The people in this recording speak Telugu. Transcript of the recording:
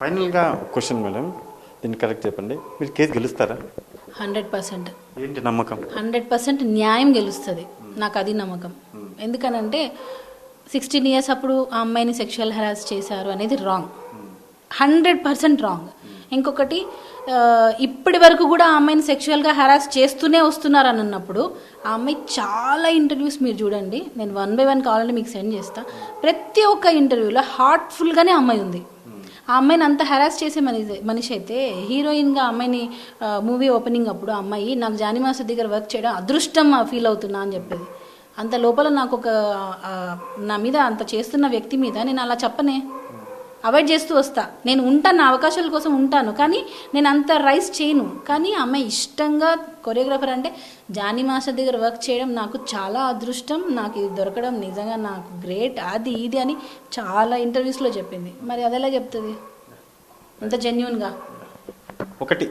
ఫైనల్గా క్వశ్చన్ మేడం, దీన్ని కరెక్ట్ చెప్పండి. మీరు కేసు గెలుస్తారా? 100%. ఏంటి నమ్మకం? 100% న్యాయం గెలుస్తుంది, నాకు అది నమ్మకం. ఎందుకనంటే 16 ఇయర్స్ అప్పుడు ఆ అమ్మాయిని సెక్షువల్ హెరాస్ చేశారు అనేది రాంగ్, 100% రాంగ్. ఇంకొకటి ఇప్పటి వరకు కూడా ఆ అమ్మాయిని సెక్షువల్గా హెరాస్ చేస్తూనే వస్తున్నారు అని అన్నప్పుడు ఆ అమ్మాయి చాలా ఇంటర్వ్యూస్ మీరు చూడండి, నేను 1 by 1 కావాలంటే మీకు సెండ్ చేస్తా. ప్రతి ఒక్క ఇంటర్వ్యూలో హార్ట్ఫుల్గానే అమ్మాయి ఉంది. ఆ అమ్మాయిని అంత హెరాస్ చేసే మనిషి అయితే హీరోయిన్గా అమ్మాయిని మూవీ ఓపెనింగ్ అప్పుడు ఆ అమ్మాయి నాకు జానీ మాస్టర్ దగ్గర వర్క్ చేయడం అదృష్టం ఫీల్ అవుతున్నా అని చెప్పేది. అంత లోపల నాకు ఒక నా మీద అంత చేస్తున్న వ్యక్తి మీద నేను అలా చెప్పనే, అవాయిడ్ చేస్తూ వస్తా. నేను ఉంటాను, నా అవకాశాల కోసం ఉంటాను, కానీ నేను అంత రైస్ చేయను. కానీ అమ్మాయి ఇష్టంగా కొరియోగ్రాఫర్ అంటే జానీ మాస్టర్ దగ్గర వర్క్ చేయడం నాకు చాలా అదృష్టం, నాకు ఇది దొరకడం నిజంగా నాకు గ్రేట్, అది ఇది అని చాలా ఇంటర్వ్యూస్లో చెప్పింది. మరి అదెలా చెప్తుంది అంత జెన్యున్గా? ఒకటి